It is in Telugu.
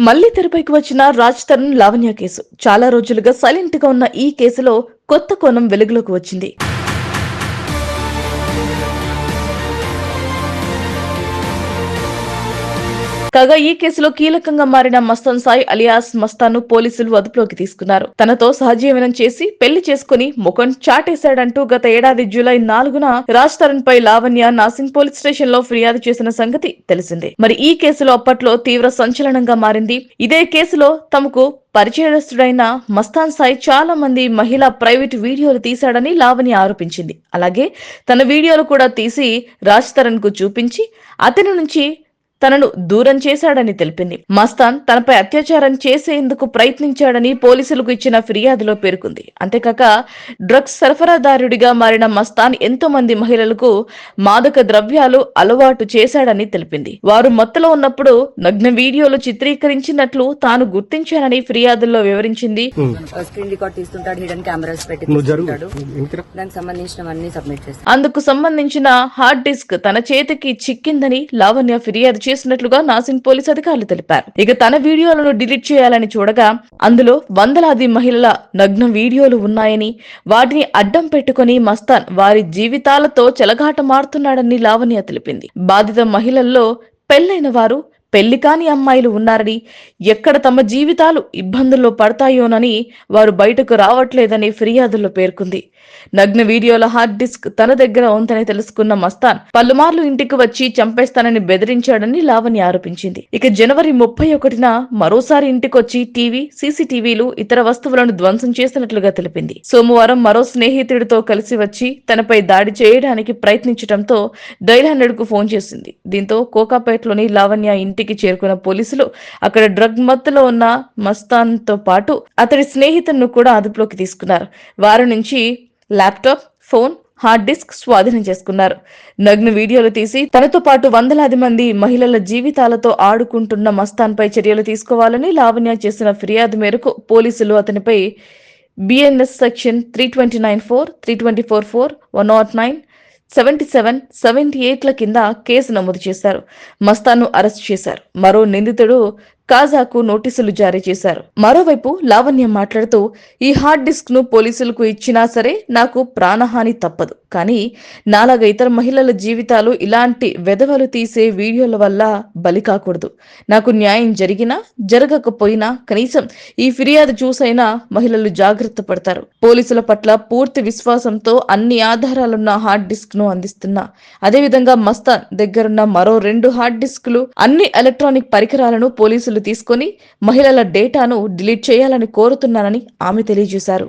మళ్లీ తెరపైకి వచ్చిన రాజ్ తరుణ్ లావణ్య కేసు. చాలా రోజులుగా సైలెంట్ గా ఉన్న ఈ కేసులో కొత్త కోణం వెలుగులోకి వచ్చింది. కాగా ఈ కేసులో కీలకంగా మారిన మస్తాన్ సాయి అలియాస్ మస్తాన్ను పోలీసులు అదుపులోకి తీసుకున్నారు. తనతో సహజీవనం చేసి పెళ్లి చేసుకుని ముఖం చాటేశాడంటూ గత ఏడాది జూలై 4న రాజ్ తరుణ్ పై లావణ్య నాసింగ్ పోలీస్ స్టేషన్ లో ఫిర్యాదు చేసిన సంగతి తెలిసిందే. మరి ఈ కేసులో అప్పట్లో తీవ్ర సంచలనంగా మారింది. ఇదే కేసులో తమకు పరిచయస్తుడైన మస్తాన్ సాయి చాలా మంది మహిళా ప్రైవేట్ వీడియోలు తీశాడని లావణ్య ఆరోపించింది. అలాగే తన వీడియోలు కూడా తీసి రాజ్ తరుణ్ కు చూపించి అతని నుంచి తనను దూరం చేశాడని తెలిపింది. మస్తాన్ తనపై అత్యాచారం చేసేందుకు ప్రయత్నించాడని పోలీసులకు ఇచ్చిన ఫిర్యాదులో పేర్కొంది. అంతేకాక డ్రగ్స్ సరఫరాదారుడిగా మారిన మస్తాన్ ఎంతో మంది మహిళలకు మాదక ద్రవ్యాలు అలవాటు చేశాడని తెలిపింది. వారు మత్తులో ఉన్నప్పుడు నగ్న వీడియోలు చిత్రీకరించినట్లు తాను గుర్తించానని ఫిర్యాదుల్లో వివరించింది. అందుకు సంబంధించిన హార్డ్ డిస్క్ తన చేతికి చిక్కిందని లావణ్య ఫిర్యాదు చేసినట్లుగా నాసింగ్ పోలీసు అధికారులు తెలిపారు. ఇక తన వీడియోలను డిలీట్ చేయాలని చూడగా అందులో వందలాది మహిళల నగ్న వీడియోలు ఉన్నాయని, వాటిని అడ్డం పెట్టుకుని మస్తాన్ వారి జీవితాలతో చెలగాటమాడుతున్నాడని లావణ్య తెలిపింది. బాధిత మహిళల్లో పెళ్లైన వారు, పెళ్లి కాని అమ్మాయిలు ఉన్నారని, ఎక్కడ తమ జీవితాలు ఇబ్బందుల్లో పడతాయోనని వారు బయటకు రావట్లేదని ఫిర్యాదుల్లో పేర్కొంది. నగ్న వీడియోల హార్డ్ డిస్క్ తన దగ్గర ఉందని తెలుసుకున్న మస్తాన్ పలుమార్లు ఇంటికి వచ్చి చంపేస్తానని బెదిరించాడని లావణ్య ఆరోపించింది. ఇక జనవరి 31న మరోసారి ఇంటికొచ్చి టీవీ, సీసీటీవీలు, ఇతర వస్తువులను ధ్వంసం చేసినట్లుగా తెలిపింది. సోమవారం మరో స్నేహితుడితో కలిసి వచ్చి తనపై దాడి చేయడానికి ప్రయత్నించడంతో డైల్ 100కు ఫోన్ చేసింది. దీంతో కోకాపేటలోని లావణ్య ఇంటికి చేరుకున్న పోలీసులు అక్కడ డ్రగ్ మత్తులో ఉన్న మస్తాన్ తో పాటు అతడి స్నేహితులను కూడా అదుపులోకి తీసుకున్నారు. వారి నుంచి ల్యాప్టాప్, ఫోన్, హార్డ్ డిస్క్ స్వాధీనం చేసుకున్నారు. నగ్న వీడియోలు తీసి తనతో పాటు వందలాది మంది మహిళల జీవితాలతో ఆడుకుంటున్న మస్తాన్ పై చర్యలు తీసుకోవాలని లావణ్య చేసిన ఫిర్యాదు మేరకు పోలీసులు అతనిపై బిఎన్ఎస్ సెక్షన్ 329(4), 324(4), 109, 77, 78ల కింద కేసు నమోదు చేశారు. మస్తాన్ను అరెస్ట్ చేశారు. మరో నిందితుడు కాజాకు నోటీసులు జారీ చేశారు. మరోవైపు లావణ్య మాట్లాడుతూ, ఈ హార్డ్ డిస్క్ ను పోలీసులకు ఇచ్చినా సరే నాకు ప్రాణహాని తప్పదు. కానీ నాలాగా ఇతర మహిళల జీవితాలు ఇలాంటి వెధవలు తీసే వీడియోల వల్ల బలి కాకూడదు. నాకు న్యాయం జరిగినా జరగకపోయినా కనీసం ఈ ఫిర్యాదు చూసైనా మహిళలు జాగ్రత్త పడతారు. పోలీసుల పట్ల పూర్తి విశ్వాసంతో అన్ని ఆధారాలున్న హార్డ్ డిస్క్ ను అందిస్తున్నా. అదేవిధంగా మస్తాన్ దగ్గరున్న మరో 2 హార్డ్ డిస్కులు, అన్ని ఎలక్ట్రానిక్ పరికరాలను పోలీసులు తీసుకొని మహిళల డేటాను డిలీట్ చేయాలని కోరుతున్నానని ఆమె తెలియజేశారు.